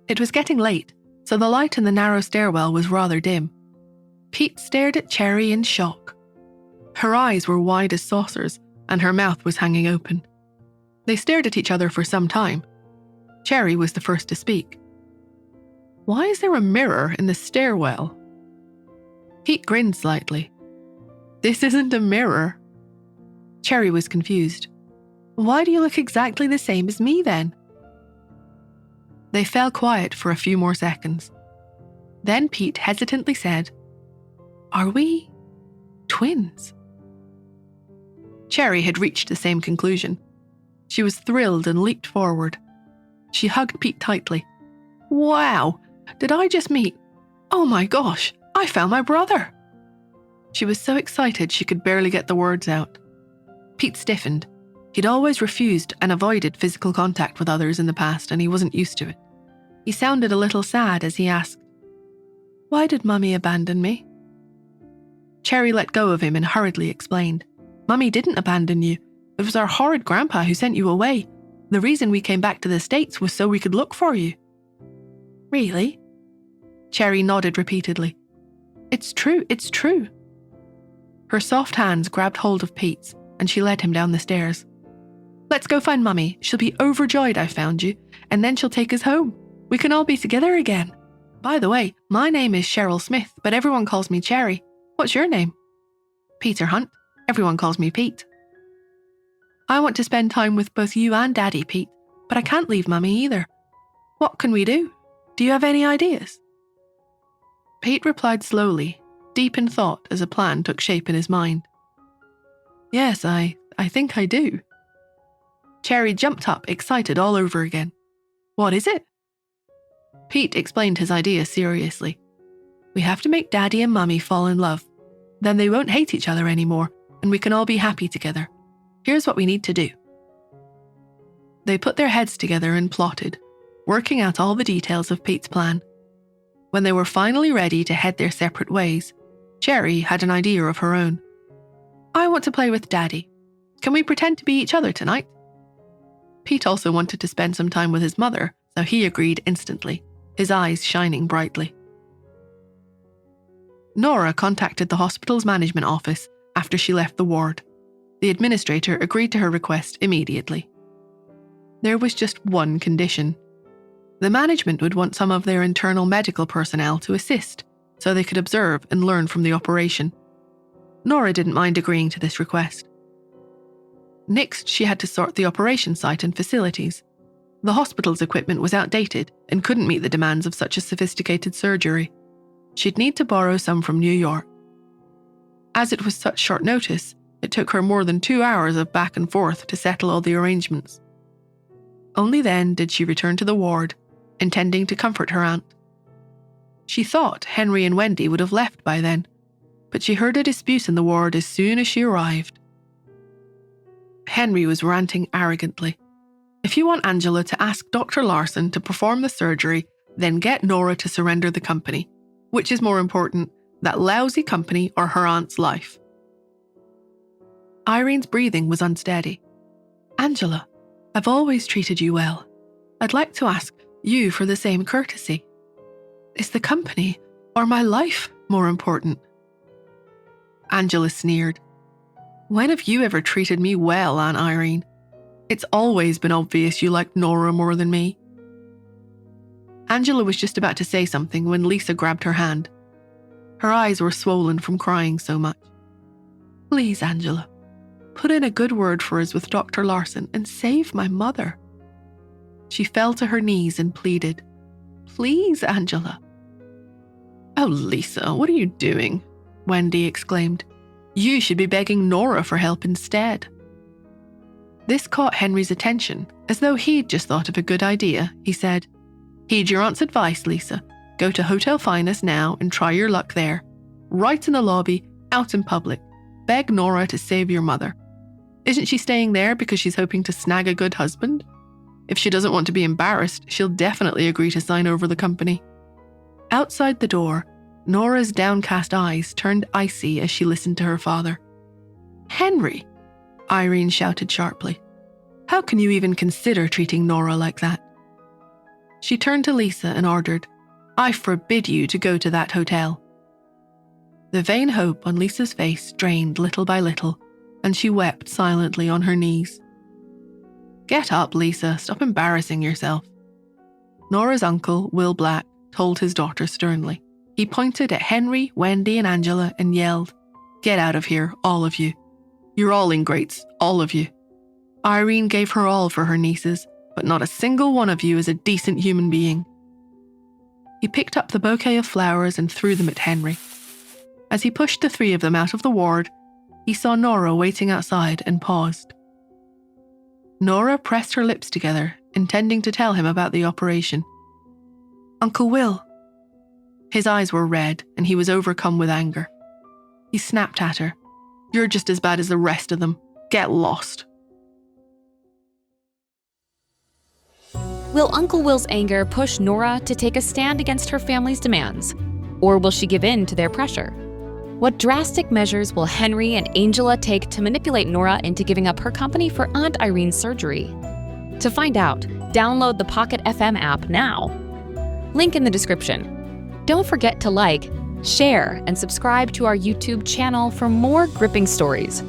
It was getting late, so the light in the narrow stairwell was rather dim. Pete stared at Cherry in shock. Her eyes were wide as saucers, and her mouth was hanging open. They stared at each other for some time. Cherry was the first to speak. "Why is there a mirror in the stairwell?" Pete grinned slightly. "This isn't a mirror." Cherry was confused. "Why do you look exactly the same as me then?" They fell quiet for a few more seconds. Then Pete hesitantly said, "Are we twins?" Cherry had reached the same conclusion. She was thrilled and leaped forward. She hugged Pete tightly. "Wow, did I just meet? Oh my gosh, I found my brother!" She was so excited she could barely get the words out. Pete stiffened. He'd always refused and avoided physical contact with others in the past, and he wasn't used to it. He sounded a little sad as he asked, "Why did Mummy abandon me?" Cherry let go of him and hurriedly explained, "Mummy didn't abandon you. It was our horrid grandpa who sent you away. The reason we came back to the States was so we could look for you." "Really?" Cherry nodded repeatedly. "It's true, it's true." Her soft hands grabbed hold of Pete's, and she led him down the stairs. "Let's go find Mummy. She'll be overjoyed I found you, and then she'll take us home. We can all be together again. By the way, my name is Cheryl Smith, but everyone calls me Cherry. What's your name?" "Peter Hunt. Everyone calls me Pete." "I want to spend time with both you and Daddy, Pete, but I can't leave Mummy either. What can we do? Do you have any ideas?" Pete replied slowly, deep in thought as a plan took shape in his mind. "Yes, I think I do." Cherry jumped up, excited all over again. "What is it?" Pete explained his idea seriously. "We have to make Daddy and Mummy fall in love. Then they won't hate each other anymore, and we can all be happy together. Here's what we need to do." They put their heads together and plotted, working out all the details of Pete's plan. When they were finally ready to head their separate ways, Cherry had an idea of her own. "I want to play with Daddy. Can we pretend to be each other tonight?" Pete also wanted to spend some time with his mother, so he agreed instantly, his eyes shining brightly. Nora contacted the hospital's management office after she left the ward. The administrator agreed to her request immediately. There was just one condition. The management would want some of their internal medical personnel to assist so they could observe and learn from the operation. Nora didn't mind agreeing to this request. Next, she had to sort the operation site and facilities. The hospital's equipment was outdated and couldn't meet the demands of such a sophisticated surgery. She'd need to borrow some from New York. As it was such short notice, it took her more than 2 hours of back and forth to settle all the arrangements. Only then did she return to the ward, intending to comfort her aunt. She thought Henry and Wendy would have left by then, but she heard a dispute in the ward as soon as she arrived. Henry was ranting arrogantly. "If you want Angela to ask Dr. Larson to perform the surgery, then get Nora to surrender the company. Which is more important, that lousy company or her aunt's life?" Irene's breathing was unsteady. "Angela, I've always treated you well. I'd like to ask you for the same courtesy. Is the company or my life more important?" Angela sneered. "When have you ever treated me well, Aunt Irene? It's always been obvious you liked Nora more than me." Angela was just about to say something when Lisa grabbed her hand. Her eyes were swollen from crying so much. "Please, Angela, put in a good word for us with Dr. Larson and save my mother." She fell to her knees and pleaded, "Please, Angela." "Oh, Lisa, what are you doing?" Wendy exclaimed. "You should be begging Nora for help instead." This caught Henry's attention, as though he'd just thought of a good idea. He said, "Heed your aunt's advice, Lisa. Go to Hotel Finest now and try your luck there. Right in the lobby, out in public. Beg Nora to save your mother. Isn't she staying there because she's hoping to snag a good husband? If she doesn't want to be embarrassed, she'll definitely agree to sign over the company." Outside the door, Nora's downcast eyes turned icy as she listened to her father. "Henry!" Irene shouted sharply. "How can you even consider treating Nora like that?" She turned to Lisa and ordered, "I forbid you to go to that hotel." The vain hope on Lisa's face drained little by little, and she wept silently on her knees. "Get up, Lisa. Stop embarrassing yourself." Nora's uncle, Will Black, told his daughter sternly. He pointed at Henry, Wendy, and Angela and yelled, "Get out of here, all of you. You're all ingrates, all of you. Irene gave her all for her nieces, but not a single one of you is a decent human being." He picked up the bouquet of flowers and threw them at Henry. As he pushed the three of them out of the ward, he saw Nora waiting outside and paused. Nora pressed her lips together, intending to tell him about the operation. "Uncle Will." His eyes were red, and he was overcome with anger. He snapped at her. "You're just as bad as the rest of them. Get lost." Will Uncle Will's anger push Nora to take a stand against her family's demands? Or will she give in to their pressure? What drastic measures will Henry and Angela take to manipulate Nora into giving up her company for Aunt Irene's surgery? To find out, download the Pocket FM app now. Link in the description. Don't forget to like, share, and subscribe to our YouTube channel for more gripping stories.